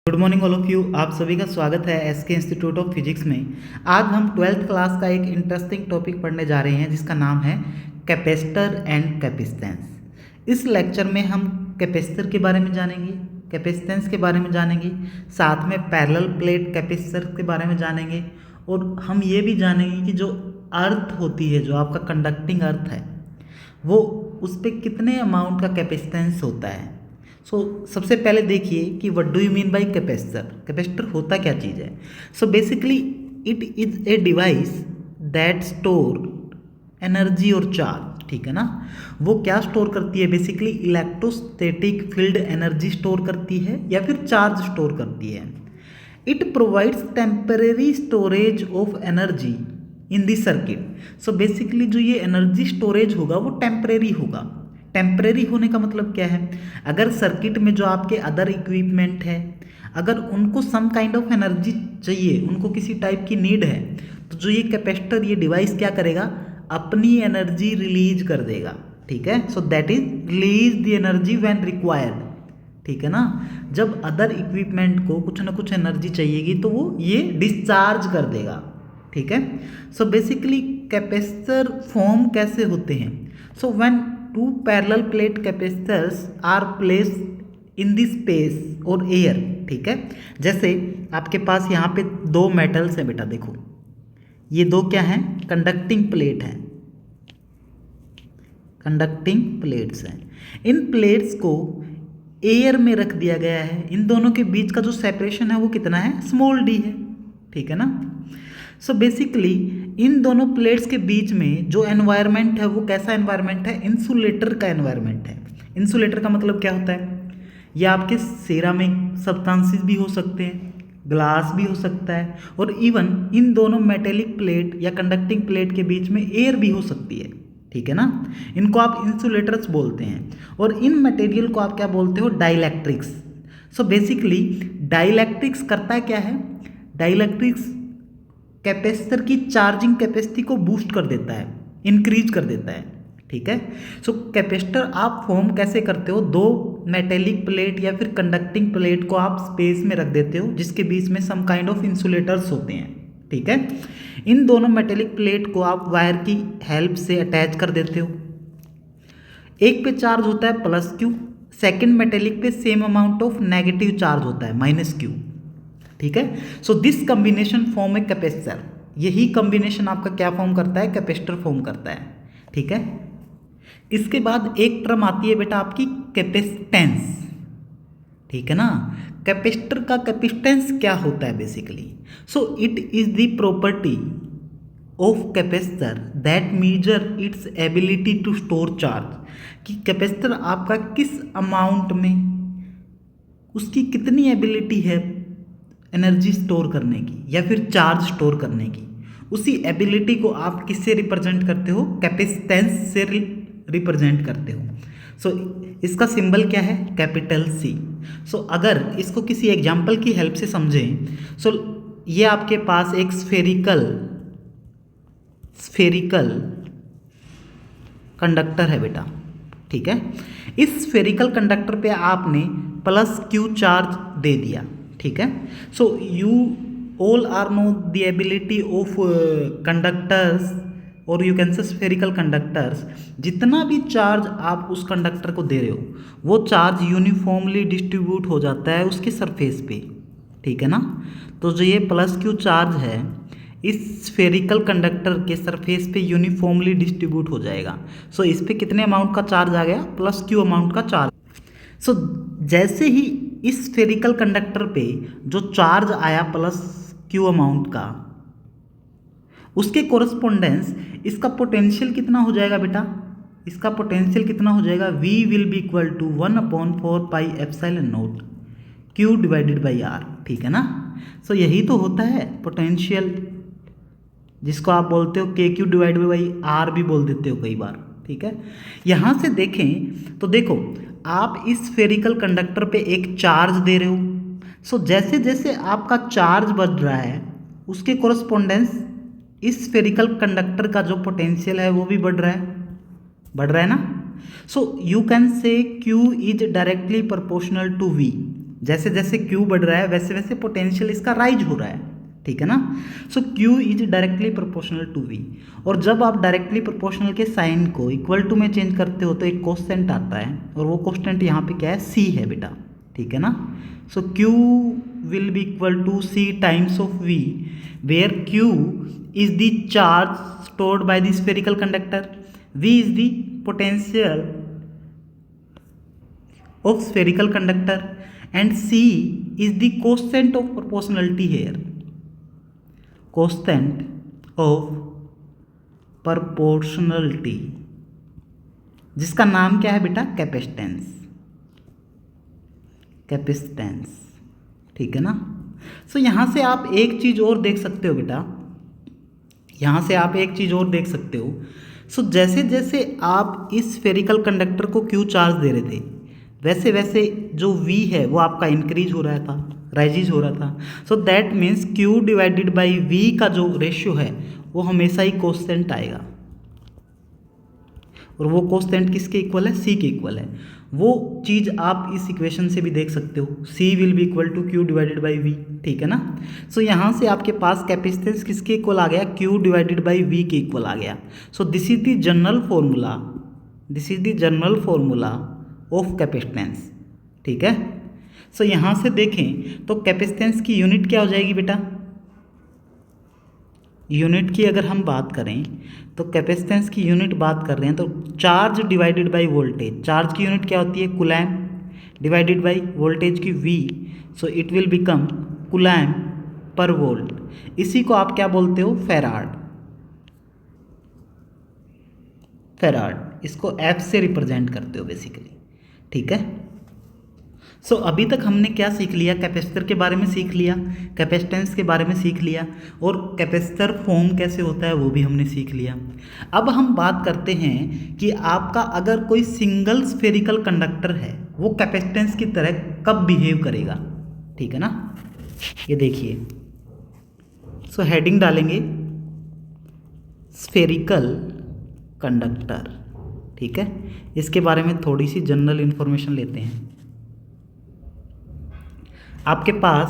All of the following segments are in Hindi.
Good morning all of you. आप सभी का स्वागत है एसके इंस्टीट्यूट ऑफ फिजिक्स में। आज हम 12th क्लास का एक इंटरेस्टिंग टॉपिक पढ़ने जा रहे हैं जिसका नाम है कैपेसिटर एंड कैपेसिटेंस। इस लेक्चर में हम कैपेसिटर के बारे में जानेंगे, कैपेसिटेंस के बारे में जानेंगे, साथ में पैरेलल प्लेट कैपेसिटर के बारे में जानेंगे और हम ये भी जानेंगे कि जो अर्थ होती है, जो आपका कंडक्टिंग अर्थ है, वो उस पर कितने अमाउंट का कैपेसिटेंस होता है। सबसे पहले देखिए कि what do you mean by capacitor. Capacitor होता क्या चीज़ है। Basically it is a device that store energy और चार्ज। ठीक है ना। वो क्या स्टोर करती है, basically electrostatic field energy store करती है या फिर चार्ज स्टोर करती है। It provides temporary storage of energy in the circuit. Basically जो ये एनर्जी स्टोरेज होगा वो टेम्परेरी होगा। टेम्परेरी होने का मतलब क्या है, अगर सर्किट में जो आपके अदर इक्विपमेंट है, अगर उनको सम काइंड ऑफ एनर्जी चाहिए, उनको किसी टाइप की नीड है, तो जो ये कैपेसिटर, ये डिवाइस क्या करेगा, अपनी एनर्जी रिलीज कर देगा। ठीक है। That is release the energy when required. ठीक है ना। जब अदर इक्विपमेंट को कुछ ना कुछ एनर्जी चाहिएगी तो वो ये डिस्चार्ज कर देगा। ठीक है। बेसिकली कैपेसिटर फॉर्म कैसे होते हैं। When two parallel plate capacitors are placed in the space और एयर। ठीक है। जैसे आपके पास यहाँ पे दो मेटल्स हैं बेटा, देखो ये दो क्या हैं, कंडक्टिंग प्लेट हैं, कंडक्टिंग प्लेट्स हैं। इन प्लेट्स को एयर में रख दिया गया है। इन दोनों के बीच का जो सेपरेशन है वो कितना है, स्मॉल डी है। ठीक है ना। बेसिकली इन दोनों प्लेट्स के बीच में जो एनवायरनमेंट है वो कैसा एनवायरनमेंट है, इंसुलेटर का एनवायरनमेंट है। इंसुलेटर का मतलब क्या होता है, ये आपके सेरामिक सब्सटेंसेस भी हो सकते हैं, ग्लास भी हो सकता है, और इवन इन दोनों मेटेलिक प्लेट या कंडक्टिंग प्लेट के बीच में एयर भी हो सकती है। ठीक है ना। इनको आप इंसुलेटर्स बोलते हैं। और इन मटेरियल को आप क्या बोलते हो, डाइलेक्ट्रिक्स। बेसिकली डाइलेक्ट्रिक्स करता है क्या है, डाइलेक्ट्रिक्स कैपेसिटर की चार्जिंग कैपेसिटी को बूस्ट कर देता है, इंक्रीज कर देता है। ठीक है। कैपेसिटर आप फॉर्म कैसे करते हो, दो मेटेलिक प्लेट या फिर कंडक्टिंग प्लेट को आप स्पेस में रख देते हो जिसके बीच में सम काइंड ऑफ इंसुलेटर्स होते हैं। ठीक है। इन दोनों मेटेलिक प्लेट को आप वायर की हेल्प से अटैच कर देते हो। एक पे चार्ज होता है प्लस क्यू, सेकेंड मेटेलिक पे same amount of negative charge होता है माइनस क्यू। ठीक है। This combination form a capacitor. यही कॉम्बिनेशन आपका क्या फॉर्म करता है, कैपेसिटर फॉर्म करता है। ठीक है। इसके बाद एक टर्म आती है बेटा आपकी कैपेसिटेंस। ठीक है ना। कैपेसिटर का कैपेसिटेंस क्या होता है basically, it is the property of capacitor that measure its ability to store charge. कि कैपेसिटर आपका किस अमाउंट में, उसकी कितनी एबिलिटी है एनर्जी स्टोर करने की या फिर चार्ज स्टोर करने की, उसी एबिलिटी को आप किससे रिप्रेजेंट करते हो, कैपेसिटेंस से रिप्रेजेंट करते हो। इसका सिंबल क्या है, कैपिटल सी। अगर इसको किसी एग्जांपल की हेल्प से समझें, ये आपके पास एक स्फेरिकल कंडक्टर है बेटा। ठीक है। इस स्फेरिकल कंडक्टर पे आपने प्लस क्यू चार्ज दे दिया। ठीक है। You all are know the ability of conductors और you can say spherical conductors. जितना भी चार्ज आप उस कंडक्टर को दे रहे हो वो चार्ज यूनिफॉर्मली डिस्ट्रीब्यूट हो जाता है उसके सरफेस पे। ठीक है ना। जो ये प्लस क्यू चार्ज है इस स्फेरिकल कंडक्टर के सरफेस पे यूनिफॉर्मली डिस्ट्रीब्यूट हो जाएगा। इस पे कितने अमाउंट का चार्ज आ गया, प्लस क्यू अमाउंट का चार्ज। जैसे ही इस स्फेरिकल कंडक्टर पे जो चार्ज आया प्लस क्यू अमाउंट का, उसके कोरस्पोंडेंस इसका पोटेंशियल कितना हो जाएगा बेटा, इसका पोटेंशियल कितना हो जाएगा, V will be equal to 1/4 pi epsilon naught Q divided by R। ठीक है ना। यही तो होता है पोटेंशियल, जिसको आप बोलते हो KQ डिवाइडेड बाई R भी बोल देते हो कई बार। ठीक है। यहाँ से देखें तो देखो आप इस स्फेरिकल कंडक्टर पे एक चार्ज दे रहे हो। जैसे जैसे आपका चार्ज बढ़ रहा है उसके कोरस्पोंडेंस इस स्फेरिकल कंडक्टर का जो पोटेंशियल है वो भी बढ़ रहा है ना। You can say Q is directly proportional to V। जैसे जैसे Q बढ़ रहा है वैसे वैसे पोटेंशियल इसका राइज हो रहा है, ठीक है ना। So Q is directly proportional to V, और जब आप डायरेक्टली प्रोपोर्शनल के साइन को इक्वल टू में चेंज करते हो तो एक कोस्टेंट आता है, और वो कोस्टेंट यहाँ पे क्या है, C है बेटा, ठीक है ना। So Q will be equal to C times of V, where Q is the charge stored by the spherical conductor, V is the potential of spherical conductor, and C is the constant of proportionality here, constant of proportionality, जिसका नाम क्या है बेटा, कैपेसिटेंस, कैपेसिटेंस, ठीक है ना। सो यहाँ से आप एक चीज़ और देख सकते हो बेटा, यहाँ से आप एक चीज़ और देख सकते हो। सो जैसे जैसे आप इस स्फेरिकल कंडक्टर को Q चार्ज दे रहे थे, वैसे वैसे जो V है वो आपका इंक्रीज हो रहा था, राइजिज हो रहा था। सो that means Q divided by V का जो रेशियो है वो हमेशा ही कोस्टेंट आएगा, और वो कोस्टेंट किसके इक्वल है, C के इक्वल है। वो चीज़ आप इस इक्वेशन से भी देख सकते हो, C will be equal to Q divided by V, ठीक है ना। सो यहाँ से आपके पास कैपेसिटेंस किसके इक्वल आ गया, Q डिवाइडेड बाई V के इक्वल आ गया। So this is the general formula, this is the general formula of capacitance, ठीक है। सो यहाँ से देखें तो कैपेसिटेंस की यूनिट क्या हो जाएगी बेटा, यूनिट की अगर हम बात करें तो कैपेसिटेंस की यूनिट बात कर रहे हैं तो charge divided by voltage, charge की यूनिट क्या होती है, कूलैम, डिवाइडेड बाय वोल्टेज की V, so it will become coulomb per volt. इसी को आप क्या बोलते हो, फैराड, फैराड, इसको F से रिप्रेजेंट करते हो बेसिकली, ठीक है। सो अभी तक हमने क्या सीख लिया, कैपेसिटर के बारे में सीख लिया, कैपेसिटेंस के बारे में सीख लिया, और कैपेसिटर फॉर्म कैसे होता है वो भी हमने सीख लिया। अब हम बात करते हैं कि आपका अगर कोई सिंगल स्फेरिकल कंडक्टर है वो कैपेसिटेंस की तरह कब बिहेव करेगा, ठीक है ना। ये देखिए, सो हेडिंग डालेंगे स्फेरिकल कंडक्टर, ठीक है। इसके बारे में थोड़ी सी जनरल इंफॉर्मेशन लेते हैं। आपके पास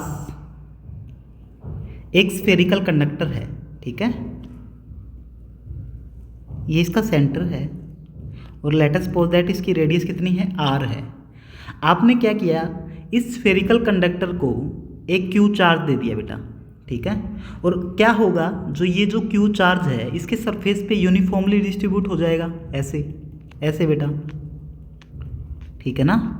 एक स्फेरिकल कंडक्टर है, ठीक है, ये इसका सेंटर है, और लेट अस सपोज दैट इसकी रेडियस कितनी है, R है। आपने क्या किया, इस स्फेरिकल कंडक्टर को एक Q चार्ज दे दिया बेटा, ठीक है, और क्या होगा, जो Q चार्ज है इसके सरफेस पे यूनिफॉर्मली डिस्ट्रीब्यूट हो जाएगा, ऐसे ऐसे बेटा, ठीक है ना।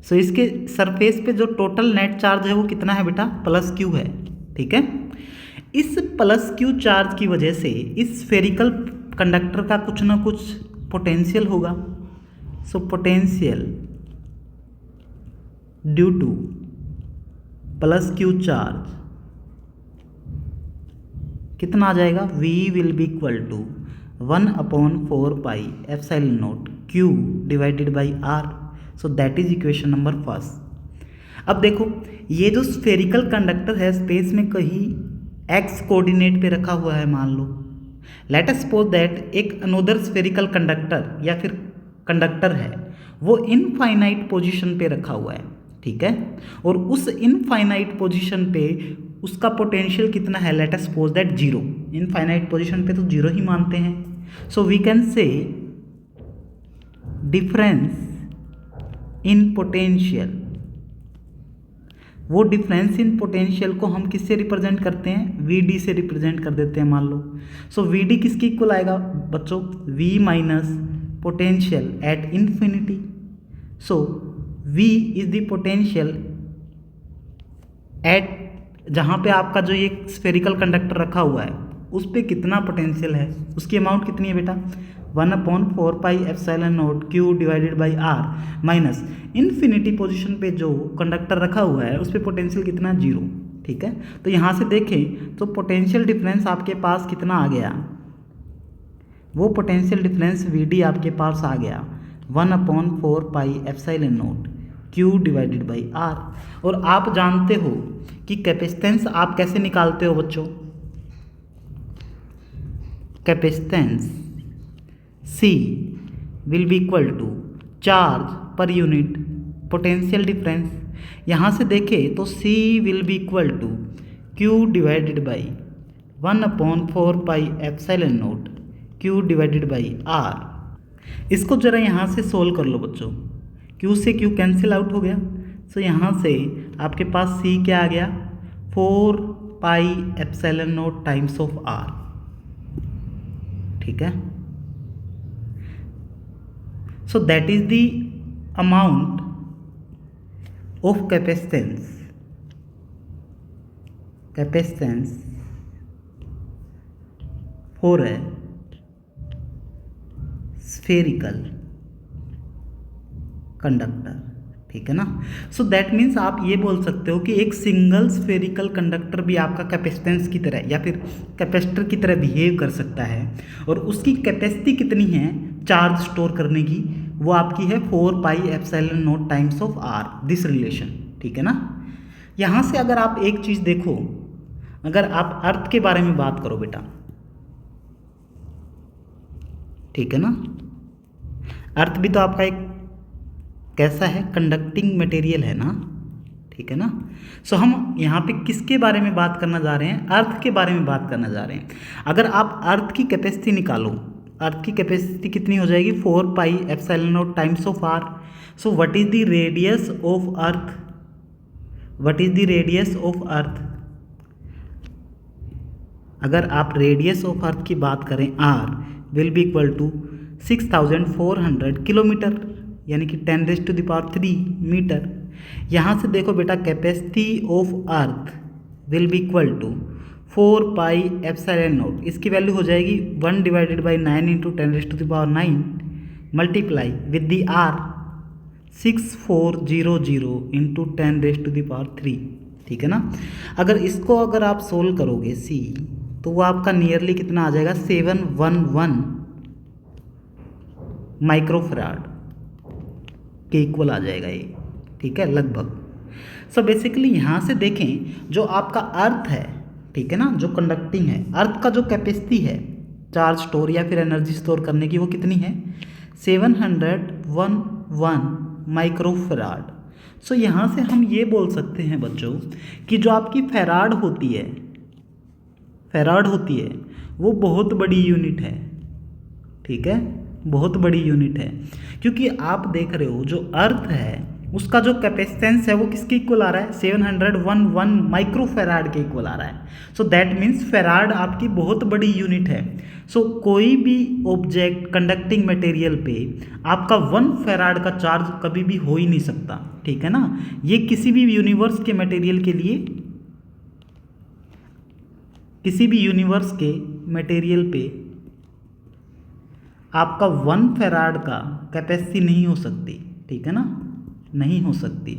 सो इसके सरफेस पे जो टोटल नेट चार्ज है वो कितना है बेटा, +Q है, ठीक है। इस +Q चार्ज की वजह से इस स्फेरिकल कंडक्टर का कुछ ना कुछ पोटेंशियल होगा। So potential due to +Q charge कितना आ जाएगा, V will be equal to 1/4 pi epsilon naught Q divided by R। So that is equation number first. अब देखो, ये जो स्फेरिकल कंडक्टर है स्पेस में कहीं x कोऑर्डिनेट पे रखा हुआ है, मान लो लेट अस सपोज दैट एक अनोदर स्फेरिकल कंडक्टर या फिर कंडक्टर है वो इनफाइनाइट पोजीशन पे रखा हुआ है, ठीक है, और उस इनफाइनाइट पोजीशन पे उसका पोटेंशियल कितना है, let us suppose that 0। Infinite position पे तो 0 ही मानते हैं। So we can say difference in potential, वो डिफरेंस इन पोटेंशियल को हम किससे रिप्रेजेंट करते हैं, VD से रिप्रेजेंट कर देते हैं, मान लो। सो VD किसके इक्वल आएगा बच्चों, V minus potential at infinity. So V is the potential at, जहाँ पे आपका जो ये स्फेरिकल कंडक्टर रखा हुआ है उस पर कितना पोटेंशियल है, उसकी अमाउंट कितनी है बेटा, 1/4 pi epsilon naught Q divided by R, minus infinity position पे जो कंडक्टर रखा हुआ है उस पर पोटेंशियल कितना, 0, ठीक है। तो यहाँ से देखें तो पोटेंशियल डिफरेंस आपके पास कितना आ गया, वो पोटेंशियल डिफरेंस VD आपके पास आ गया 1/4 pi epsilon naught Q divided by R। और आप जानते हो कि कैपेसिटेंस आप कैसे निकालते हो बच्चों, capacitance C will be equal to charge पर यूनिट पोटेंशियल डिफरेंस। यहाँ से देखें तो C will be equal to Q divided by 1/4 pi epsilon naught Q divided by R। इसको जरा यहाँ से सोल्व कर लो बच्चों, Q से Q कैंसिल आउट हो गया। सो यहाँ से आपके पास C क्या आ गया 4 pi epsilon naught times of R। ठीक है, सो that is the amount of capacitance for a spherical conductor. ठीक है ना। सो दैट मीन्स आप ये बोल सकते हो कि एक सिंगल स्फेरिकल कंडक्टर भी आपका कैपेसिटेंस की तरह या फिर कैपेसिटर की तरह बिहेव कर सकता है, और उसकी कैपेसिटी कितनी है चार्ज स्टोर करने की, वो आपकी है 4 pi epsilon naught times of R, this relation. ठीक है ना। यहाँ से अगर आप एक चीज़ देखो, अगर आप अर्थ के बारे में बात करो बेटा, ठीक है ना, अर्थ भी तो आपका एक कैसा है कंडक्टिंग मटेरियल है ना। ठीक है ना। सो हम यहाँ पे किसके बारे में बात करना जा रहे हैं, अर्थ के बारे में बात करना जा रहे हैं। अगर आप अर्थ की कैपेसिटी निकालो, अर्थ की कैपेसिटी कितनी हो जाएगी 4 pi epsilon naught times of R। So what is the radius of earth, what is the radius of earth. अगर आप रेडियस ऑफ अर्थ की बात करें R will be equal to 6400 kilometre, यानी कि 10⁻³ मीटर। यहाँ से देखो बेटा capacity of earth will be equal to 4 pi epsilon naught, इसकी वैल्यू हो जाएगी 1/9 × 10⁻9 मल्टीप्लाई विद दी R 6400 × 10⁻3। ठीक है ना। अगर इसको अगर आप सोल्व करोगे C, तो वो आपका नियरली कितना आ जाएगा 711 माइक्रोफैराड के इक्वल आ जाएगा ये। ठीक है, लगभग। सो बेसिकली यहाँ से देखें जो आपका अर्थ है, ठीक है ना, जो कंडक्टिंग है, अर्थ का जो कैपेसिटी है चार्ज स्टोर या फिर एनर्जी स्टोर करने की, वो कितनी है 711 माइक्रोफैराड। सो यहाँ से हम ये बोल सकते हैं बच्चों कि जो आपकी फैराड होती है, फैराड होती है वो बहुत बड़ी यूनिट है। ठीक है, बहुत बड़ी यूनिट है, क्योंकि आप देख रहे हो जो अर्थ है उसका जो कैपेसिटेंस है वो किसके इक्वल आ रहा है 711 माइक्रोफैराड के इक्वल आ रहा है। सो दैट मीन्स फैराड आपकी बहुत बड़ी यूनिट है। सो कोई भी ऑब्जेक्ट कंडक्टिंग मटेरियल पे आपका 1 फैराड का चार्ज कभी भी हो ही नहीं सकता। ठीक है ना। ये किसी भी यूनिवर्स के मटेरियल के लिए, किसी भी यूनिवर्स के मटेरियल पे आपका 1 फैराड का कैपेसिटी नहीं हो सकती। ठीक है ना, नहीं हो सकती।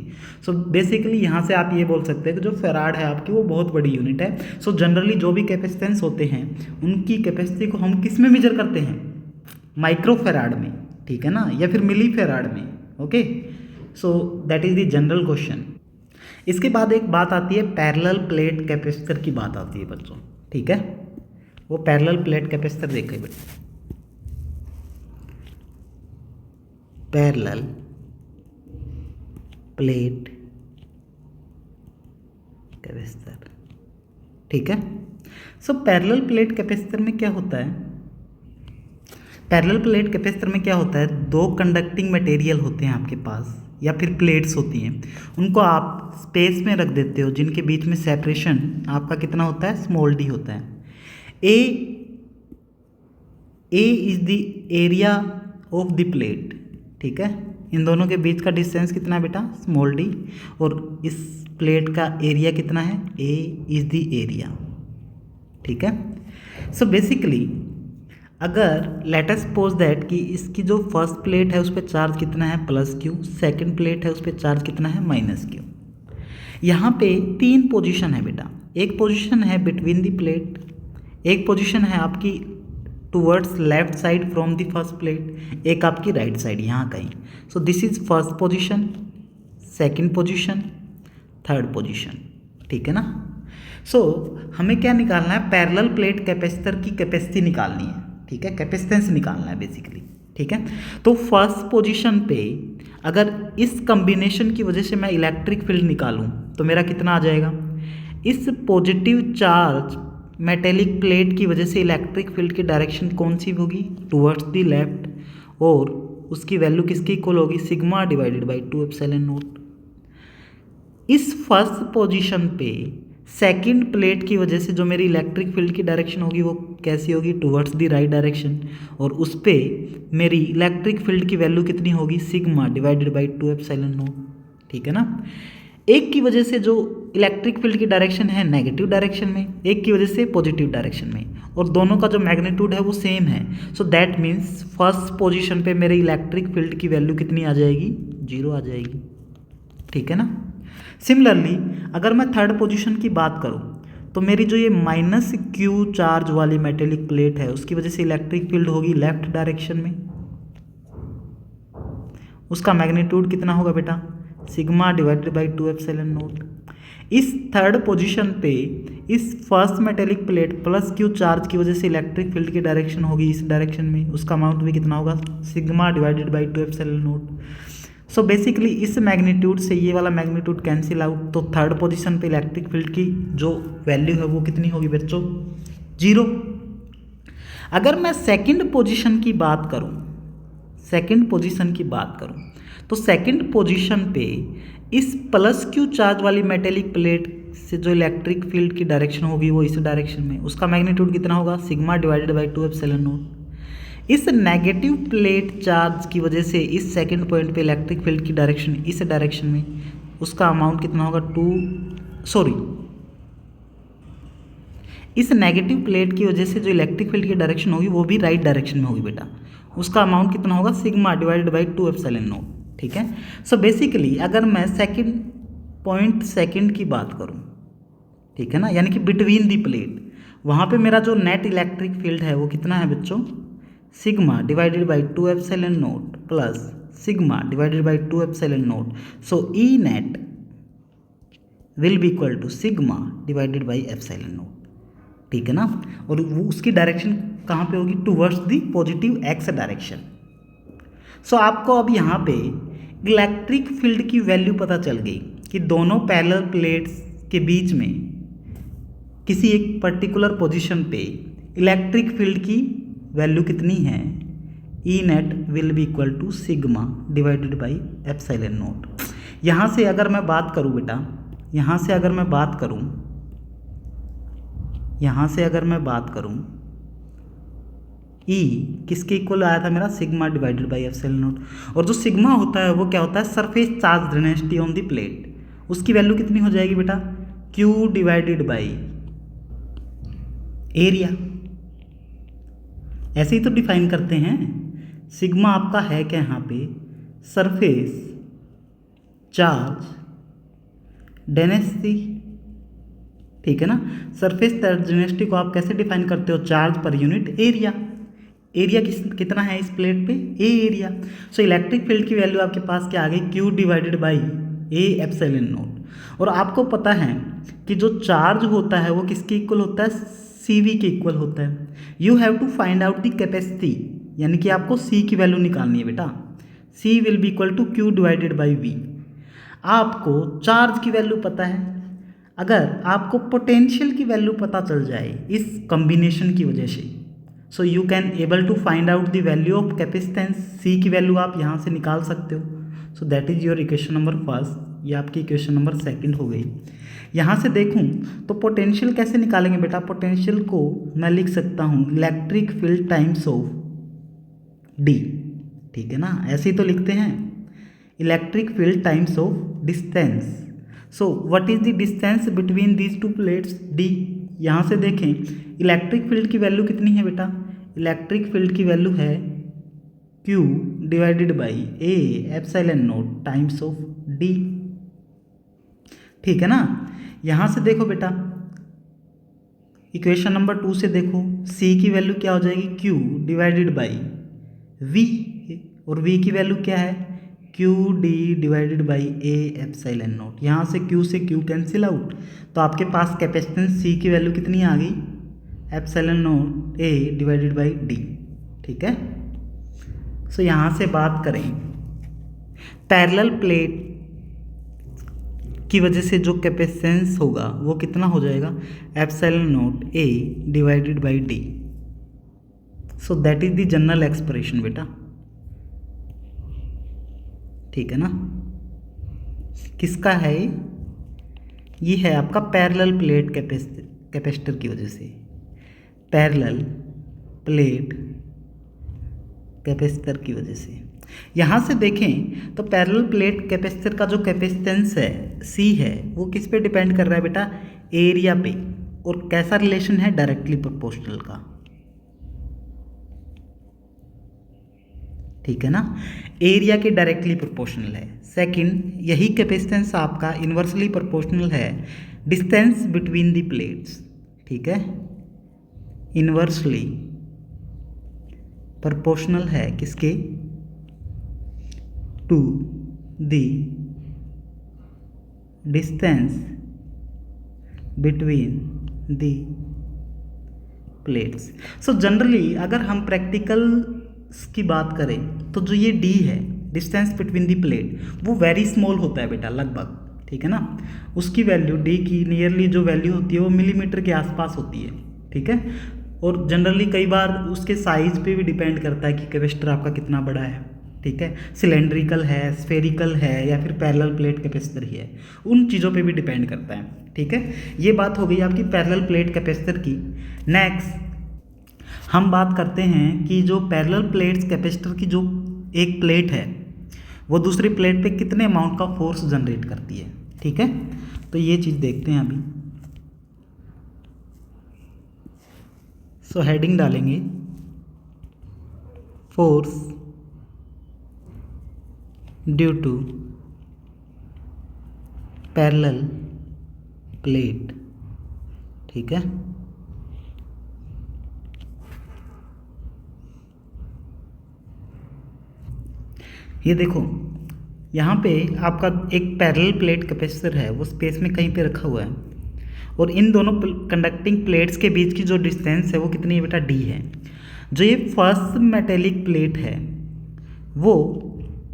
सो बेसिकली यहाँ से आप ये बोल सकते हैं कि जो फैराड है आपकी वो बहुत बड़ी यूनिट है। सो जनरली जो भी कैपेसिटेंस होते हैं उनकी कैपेसिटी को हम किस में मेजर करते हैं, माइक्रो फैराड में। ठीक है ना, या फिर मिली फैराड में। Okay, so that is the general question. इसके बाद एक बात आती है पैरेलल प्लेट कैपेसिटर की बात आती है बच्चों। ठीक है, वो पैरेलल प्लेट कैपेसिटर देखें बेटा, पैरेलल प्लेट कैपेसिटर। ठीक है। सो पैरेलल प्लेट कैपेसिटर में क्या होता है, पैरेलल प्लेट कैपेसिटर में क्या होता है, 2 कंडक्टिंग मटेरियल होते हैं आपके पास या फिर प्लेट्स होती हैं, उनको आप स्पेस में रख देते हो जिनके बीच में सेपरेशन आपका कितना होता है स्मॉल d होता है। A is the area of the plate. ठीक है, इन दोनों के बीच का डिस्टेंस कितना है बेटा स्मॉल d, और इस प्लेट का एरिया कितना है A इज द एरिया। ठीक है। सो बेसिकली अगर लेट अस सपोज दैट कि इसकी जो फर्स्ट प्लेट है उस पर चार्ज कितना है +Q, सेकंड प्लेट है उस पर चार्ज कितना है -Q। यहाँ पे 3 पोजीशन है बेटा, एक पोजीशन है बिटवीन द प्लेट, एक पोजीशन है आपकी towards left side from the first plate, एक आपकी राइट साइड यहाँ कहीं। So this is first position, second position, third position. ठीक है ना। सो हमें क्या निकालना है, पैरेलल प्लेट कैपेसिटर की कैपेसिटी निकालनी है। ठीक है, कैपेसिटेंस निकालना है बेसिकली। ठीक है, तो फर्स्ट पोजीशन पे अगर इस कम्बिनेशन की वजह से मैं इलेक्ट्रिक फील्ड निकालूं तो मेरा कितना आ जाएगा, इस पॉजिटिव चार्ज मेटेलिक प्लेट की वजह से इलेक्ट्रिक फील्ड की डायरेक्शन कौन सी होगी, टुवर्ड्स द लेफ्ट, और उसकी वैल्यू किसकी इक्वल होगी, sigma divided by 2 epsilon not. इस फर्स्ट पोजीशन पे सेकंड प्लेट की वजह से जो मेरी इलेक्ट्रिक फील्ड की डायरेक्शन होगी वो कैसी होगी, टुवर्ड्स द राइट डायरेक्शन, और उस पर मेरी इलेक्ट्रिक फील्ड की वैल्यू कितनी होगी, sigma divided by 2 epsilon naught. ठीक है ना। एक की वजह से जो इलेक्ट्रिक फील्ड की डायरेक्शन है नेगेटिव डायरेक्शन में, एक की वजह से पॉजिटिव डायरेक्शन में, और दोनों का जो मैग्नीट्यूड है वो सेम है। सो दैट मीन्स फर्स्ट पोजीशन पे मेरे इलेक्ट्रिक फील्ड की वैल्यू कितनी आ जाएगी, 0 आ जाएगी। ठीक है ना। सिमिलरली अगर मैं थर्ड पोजीशन की बात करूं तो मेरी जो ये -q चार्ज वाली मेटेलिक प्लेट है उसकी वजह से इलेक्ट्रिक फील्ड होगी लेफ्ट डायरेक्शन में, उसका मैग्नीट्यूड कितना होगा बेटा, sigma divided by 2 epsilon not. इस थर्ड पोजीशन पे इस first metallic plate +q charge की वजह से इलेक्ट्रिक फील्ड की डायरेक्शन होगी इस डायरेक्शन में, उसका अमाउंट भी कितना होगा, sigma divided by 2 epsilon naught. So basically इस मैग्नीट्यूड से ये वाला मैग्नीट्यूड कैंसिल आउट, तो थर्ड पोजीशन पे इलेक्ट्रिक फील्ड की जो वैल्यू है वो कितनी होगी बच्चों, 0। अगर मैं सेकंड पोजीशन की बात करूं, सेकंड पोजीशन की बात करूं तो सेकंड पोजीशन पे इस +q चार्ज वाली मेटेलिक प्लेट से जो इलेक्ट्रिक फील्ड की डायरेक्शन होगी वो इस डायरेक्शन में, उसका मैग्नीट्यूड कितना होगा, sigma divided by 2 epsilon not. इस नेगेटिव प्लेट चार्ज की वजह से इस सेकंड पॉइंट पे इलेक्ट्रिक फील्ड की डायरेक्शन इस डायरेक्शन में, उसका अमाउंट कितना होगा, इस नेगेटिव प्लेट की वजह से जो इलेक्ट्रिक फील्ड की डायरेक्शन होगी वो भी राइट डायरेक्शन में होगी बेटा, उसका अमाउंट कितना होगा, sigma divided by 2 epsilon naught. ठीक है। सो बेसिकली अगर मैं सेकंड की बात करूं, ठीक है ना, यानी कि बिटवीन दी प्लेट, वहाँ पे मेरा जो नेट इलेक्ट्रिक फील्ड है वो कितना है बच्चों, sigma divided by 2 epsilon naught plus sigma divided by 2 epsilon naught. So E net will be equal to sigma divided by epsilon naught. ठीक है ना। और वो उसकी डायरेक्शन कहाँ पे होगी, towards the positive x direction. So आपको अब यहाँ पे इलेक्ट्रिक फील्ड की वैल्यू पता चल गई कि दोनों पैरेलल प्लेट्स के बीच में किसी एक पर्टिकुलर पोजीशन पे इलेक्ट्रिक फील्ड की वैल्यू कितनी है, E net will be equal to sigma divided by epsilon naught. यहाँ से अगर मैं बात करूँ बेटा, यहाँ से अगर मैं बात करूँ ई किसके इक्वल आया था मेरा, sigma divided by epsilon not. और जो सिग्मा होता है वो क्या होता है, surface charge density on the plate, उसकी वैल्यू कितनी हो जाएगी बेटा, Q डिवाइडेड बाई एरिया। ऐसे ही तो डिफाइन करते हैं। सिग्मा आपका है क्या यहाँ पे, सरफेस चार्ज डेंसिटी। ठीक है ना। सरफेस चार्ज डेंसिटी को आप कैसे डिफाइन करते हो, चार्ज पर यूनिट एरिया। एरिया कितना है इस प्लेट पे, ए एरिया। सो इलेक्ट्रिक फील्ड की वैल्यू आपके पास क्या आ गई, Q divided by A epsilon not. और आपको पता है कि जो चार्ज होता है वो किसके इक्वल होता है, CV के इक्वल होता है। You have to find out the capacity, यानी कि आपको C की वैल्यू निकालनी है बेटा। C will be equal to Q divided by V। आपको चार्ज की वैल्यू पता है, अगर आपको पोटेंशियल की वैल्यू पता चल जाए इस कॉम्बिनेशन की वजह से, so you can able to find out the value of capacitance. C की वैल्यू आप यहाँ से निकाल सकते हो। So that is your equation number first, ये आपकी इक्वेशन नंबर सेकंड हो गई। यहाँ से देखूँ तो पोटेंशियल कैसे निकालेंगे बेटा, पोटेंशियल को मैं लिख सकता हूँ electric field times of D। ठीक है ना, ऐसे ही तो लिखते हैं, electric field times of distance. So what is the distance between these two plates, D। यहाँ से देखें इलेक्ट्रिक फील्ड की वैल्यू कितनी है बेटा, इलेक्ट्रिक फील्ड की वैल्यू है Q divided by A epsilon not times of D। ठीक है ना। यहाँ से देखो बेटा इक्वेशन नंबर 2 से देखो, C की वैल्यू क्या हो जाएगी, Q डिवाइडेड बाई V, और V की वैल्यू क्या है, QD divided by A epsilon naught. यहाँ से Q से Q कैंसिल आउट, तो आपके पास कैपेसिटेंस C की वैल्यू कितनी आ गई, epsilon not A divided by D। ठीक है। सो यहाँ से बात करें पैरेलल प्लेट की वजह से जो कैपेसिटेंस होगा वो कितना हो जाएगा, epsilon not a divided by D. So that is the general expression बेटा, ठीक है ना। किसका है ये है आपका पैरेलल प्लेट कैपेसिटर की वजह से, पैरेलल प्लेट कैपेसिटर की वजह से। यहाँ से देखें तो पैरेलल प्लेट कैपेसिटर का जो कैपेसिटेंस है सी है वो किस पे डिपेंड कर रहा है बेटा, एरिया पे। और कैसा रिलेशन है, डायरेक्टली प्रोपोर्शनल का, ठीक है ना, एरिया के डायरेक्टली प्रोपोर्शनल है। सेकंड, यही कैपेसिटेंस आपका इन्वर्सली प्रोपोर्शनल है डिस्टेंस बिटवीन द प्लेट्स, ठीक है, इन्वर्सली प्रोपोर्शनल है किसके, to the distance between the plates. So generally अगर हम प्रैक्टिकल की बात करें तो जो ये डी है, डिस्टेंस बिटवीन द प्लेट, वो वेरी स्मॉल होता है बेटा, लगभग, ठीक है ना। उसकी वैल्यू डी की नियरली जो वैल्यू होती है वो मिलीमीटर के आसपास होती है, ठीक है। और जनरली कई बार उसके साइज पे भी डिपेंड करता है कि कैपेसिटर आपका कितना बड़ा है, ठीक है, सिलेंड्रिकल है, स्फेरिकल है या फिर पैरेलल प्लेट कैपेसिटर ही है, उन चीज़ों पे भी डिपेंड करता है, ठीक है। ये बात हो गई आपकी पैरेलल प्लेट कैपेसिटर की। नेक्स्ट हम बात करते हैं कि जो पैरेलल प्लेट्स कैपेसिटर की जो एक प्लेट है वो दूसरी प्लेट पे कितने अमाउंट का फोर्स जनरेट करती है, ठीक है। तो ये चीज़ देखते हैं अभी। सो हेडिंग डालेंगे force due to parallel plate, ठीक है। ये देखो यहाँ पे आपका एक पैरेलल प्लेट कैपेसिटर है, वो स्पेस में कहीं पे रखा हुआ है और इन दोनों कंडक्टिंग प्लेट्स के बीच की जो डिस्टेंस है वो कितनी है बेटा, डी है। जो ये फर्स्ट मेटेलिक प्लेट है वो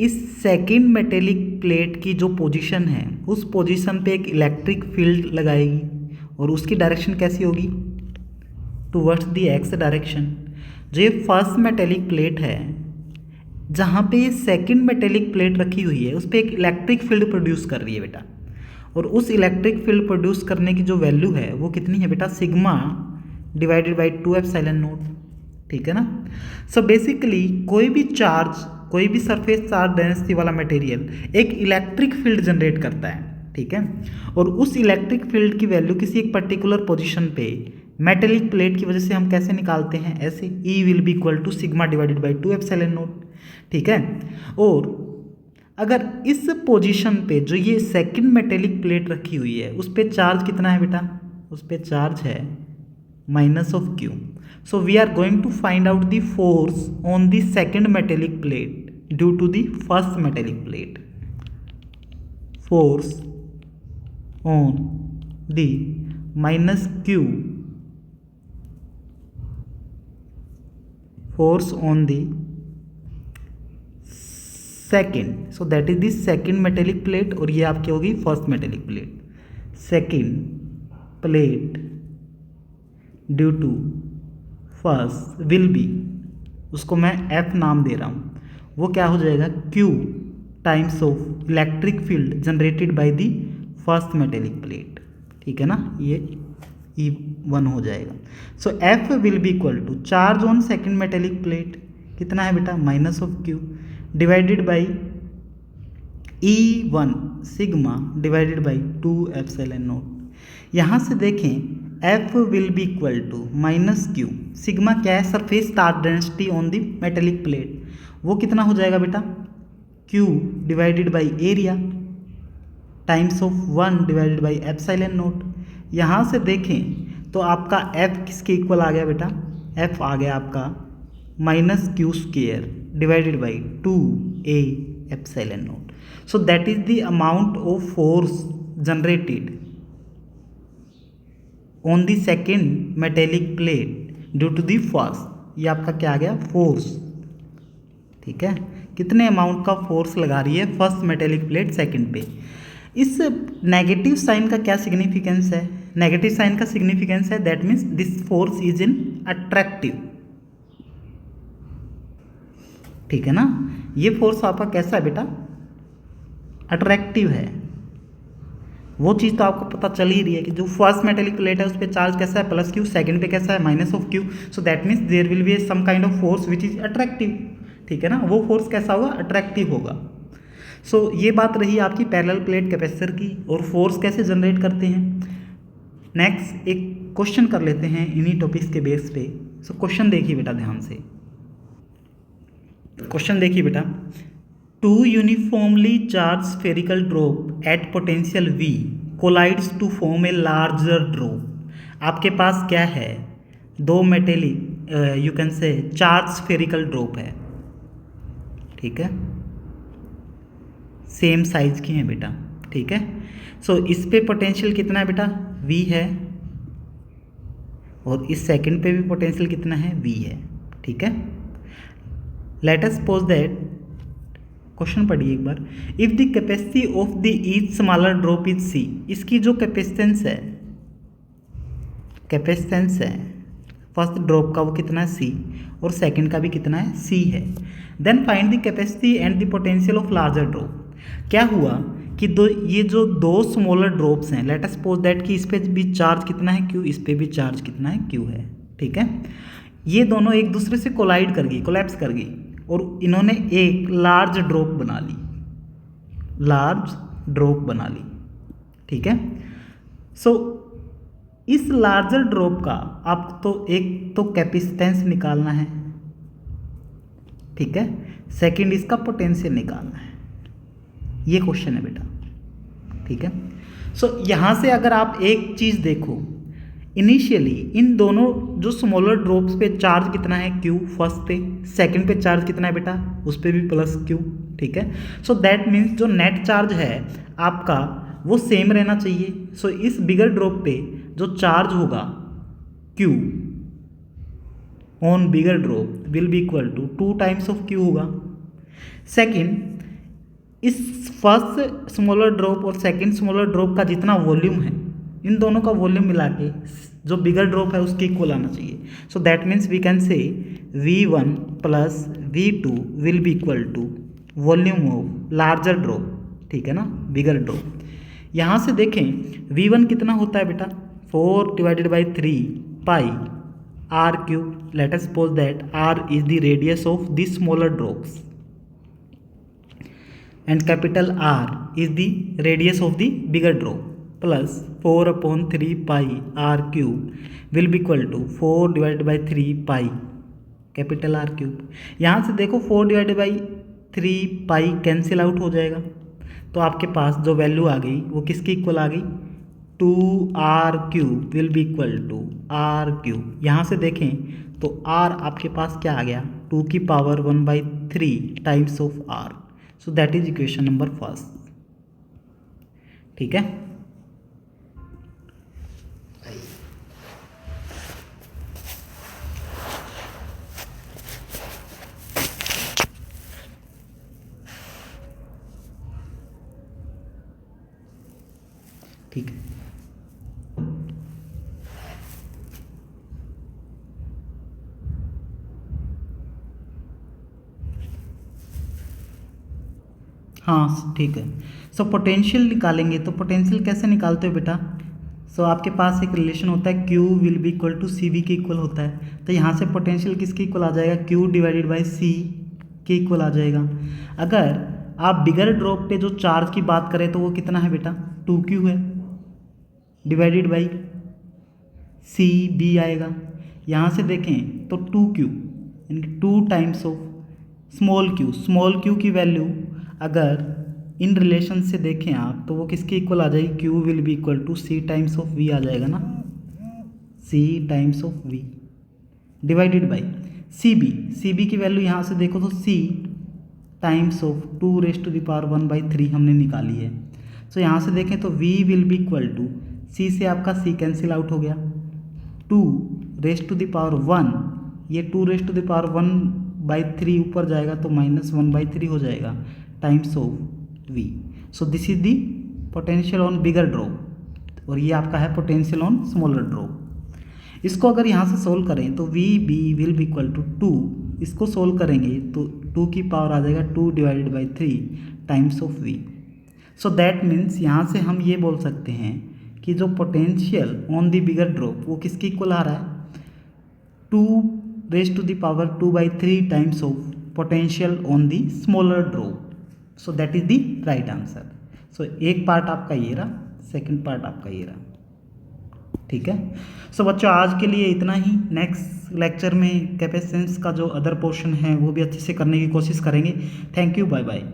इस सेकंड मेटेलिक प्लेट की जो पोजीशन है उस पोजीशन पे एक इलेक्ट्रिक फील्ड लगाएगी और उसकी डायरेक्शन कैसी होगी, टुवर्ड्स द एक्स डायरेक्शन। जो ये फर्स्ट मेटेलिक प्लेट है जहाँ पे ये सेकंड मेटेलिक प्लेट रखी हुई है उस पर एक इलेक्ट्रिक फील्ड प्रोड्यूस कर रही है बेटा, और उस इलेक्ट्रिक फील्ड प्रोड्यूस करने की जो वैल्यू है वो कितनी है बेटा, sigma divided by 2 epsilon naught, ठीक है ना। सो बेसिकली कोई भी चार्ज, कोई भी सरफेस चार्ज डेंसिटी वाला मटेरियल एक इलेक्ट्रिक फील्ड जनरेट करता है, ठीक है। और उस इलेक्ट्रिक फील्ड की वैल्यू किसी एक पर्टिकुलर पोजीशन पे मेटेलिक प्लेट की वजह से हम कैसे निकालते हैं, ऐसे E will be equal to sigma divided by 2 epsilon naught, ठीक है। और अगर इस पोजीशन पे जो ये सेकंड मेटेलिक प्लेट रखी हुई है उस पे चार्ज कितना है बेटा, उस पे चार्ज है minus of Q. So we are going to find out the force on the second metallic plate due to the first metallic plate. Force on the minus Q, force on the second, so that is the second metallic plate और ये आपकी होगी first metallic plate. Second plate due to first will be, उसको मैं F नाम दे रहा हूँ, वो क्या हो जाएगा, Q times of electric field generated by the first metallic plate, ठीक है ना, ये E1 हो जाएगा। So F will be equal to charge on second metallic plate कितना है बेटा, minus of Q divided by E1 sigma divided by 2 epsilon naught. यहाँ से देखें F will be equal to minus Q, sigma क्या है, surface charge density on the metallic plate, वो कितना हो जाएगा बेटा, Q divided by area times of 1 divided by epsilon naught. यहाँ से देखें तो आपका F किसके इक्वल आ गया बेटा, F आ गया आपका minus Q square divided by 2a epsilon naught. So that is the amount of force generated on the second metallic plate due to the first, ये आपका क्या आ गया, फोर्स, ठीक है। कितने अमाउंट का फोर्स लगा रही है फर्स्ट मेटेलिक प्लेट सेकंड पे। इस नेगेटिव साइन का क्या सिग्निफिकेंस है? नेगेटिव साइन का सिग्निफिकेंस है that means this force is in attractive, ठीक है ना। ये फोर्स आपका कैसा है बेटा? अट्रैक्टिव है। वो चीज़ तो आपको पता चल ही रही है कि जो फर्स्ट मेटेलिक प्लेट है उस पर चार्ज कैसा है प्लस क्यू, सेकंड पे कैसा है minus of Q, so that means there will be some kind of force which is attractive, ठीक है ना। वो फोर्स कैसा होगा? अट्रैक्टिव होगा। सो ये बात रही आपकी पैरेलल प्लेट कैपेसिटर की, और फोर्स कैसे जनरेट करते हैं। नेक्स्ट एक क्वेश्चन कर लेते हैं इन्हीं टॉपिक्स के बेस पे। सो क्वेश्चन देखिए बेटा ध्यान से, क्वेश्चन देखिए बेटा। Two uniformly charge spherical drop at potential V collides to form a larger drop. आपके पास क्या है? दो metallic you can say charge spherical drop है, ठीक है, सेम साइज की हैं बेटा, ठीक है। सो इस पे पोटेंशियल कितना है बेटा? V है, और इस सेकंड पे भी पोटेंशियल कितना है? V है, ठीक है। Let us suppose that, question पढ़िए एक बार। If the capacity of the each smaller drop is C, इसकी जो कैपेसिटेंस है फर्स्ट ड्रॉप का वो कितना है? C, और सेकंड का भी कितना है? C है। Then find the capacity and the potential of larger drop. क्या हुआ कि ये जो दो स्मॉलर ड्रॉप्स हैं, लेट अस सपोज दैट कि इस पे भी चार्ज कितना है? Q, इस पे भी चार्ज कितना है? Q है, ठीक है। ये दोनों एक दूसरे से कोलाइड कर गई, कोलैप्स कर गई, और इन्होंने एक लार्ज ड्रॉप बना ली, ठीक है। सो इस लार्जर ड्रॉप का आपको तो एक तो कैपेसिटेंस निकालना है, ठीक है, सेकंड इसका पोटेंशियल निकालना है। ये क्वेश्चन है बेटा, ठीक है। सो यहाँ से अगर आप एक चीज़ देखो, इनिशियली इन दोनों जो स्मॉलर ड्रॉप्स पे चार्ज कितना है? Q फर्स्ट पे, सेकंड पे चार्ज कितना है बेटा? उस पर भी प्लस Q, ठीक है। सो दैट मीन्स जो नेट चार्ज है आपका वो सेम रहना चाहिए। सो इस बिगर ड्रॉप पे जो चार्ज होगा Q on bigger drop will be equal to 2 times of Q होगा। सेकंड, इस फर्स्ट स्मॉलर ड्रॉप और सेकंड स्मॉलर ड्रॉप का जितना वॉल्यूम है, इन दोनों का वॉल्यूम मिला के जो बिगर ड्रॉप है उसके इक्वल आना चाहिए। So that means we can say V1 plus V2 will be equal to volume of larger drop, ठीक है ना, बिगर ड्रॉप। यहाँ से देखें V1 कितना होता है बेटा? 4 divided by 3 pi R cube. Late us suppose that R is the radius of the smaller drops and capital R is the radius of the bigger drop, plus 4/3 pi R cube will be equal to 4 divided by 3 pi capital R cube। यहाँ से देखो 4 divided by 3 pi cancel out हो जाएगा, तो आपके पास जो वैल्यू आ गई वो किसकी इक्वल आ गई? 2R cube will be equal to R cube. यहाँ से देखें तो R आपके पास क्या आ गया? 2 की power 1/3 times of R। So that is equation number first, ठीक है। ठीक है, हाँ ठीक है। सो पोटेंशियल निकालेंगे, तो पोटेंशियल कैसे निकालते हो बेटा? सो आपके पास एक रिलेशन होता है Q will be equal to CV के इक्वल होता है, तो यहाँ से पोटेंशियल किसके इक्वल आ जाएगा? Q डिवाइडेड बाई C के इक्वल आ जाएगा। अगर आप बिगर ड्रॉप पे जो चार्ज की बात करें तो वो कितना है बेटा? 2Q है, डिवाइडेड बाई CB आएगा। यहाँ से देखें तो 2Q यानी 2 टाइम्स ऑफ स्मॉल q की वैल्यू अगर इन रिलेशन से देखें आप तो वो किसके इक्वल आ जाएगी? Q will be equal to C times of V आ जाएगा ना, C times of V divided by CB की वैल्यू यहाँ से देखो तो C टाइम्स ऑफ 2⁻⁴ हमने निकाली है। सो यहाँ से देखें तो V will be equal to C से आपका C कैंसिल आउट हो गया, 2⁻⁴ ये 2⁻⁴ 1/3 ऊपर जाएगा तो -1/3 हो जाएगा times of v। So this is the potential on bigger drop और ये आपका है पोटेंशियल ऑन स्मॉलर ड्रॉप। इसको अगर यहाँ से सोल्व करें तो V B will be equal to 2, इसको सोल्व करेंगे तो 2 की पावर आ जाएगा 2/3 times of V. So that means यहाँ से हम ये बोल सकते हैं कि जो potential on the bigger drop वो किसके इक्वल आ रहा है 2⁻² times of potential on the smaller drop. So that is the right answer. So एक पार्ट आपका ये रहा, सेकंड पार्ट आपका ये रहा, ठीक है। सो बच्चों आज के लिए इतना ही। नेक्स्ट लेक्चर में कैपेसिटेंस का जो अदर पोर्शन है वो भी अच्छे से करने की कोशिश करेंगे। Thank you, bye bye.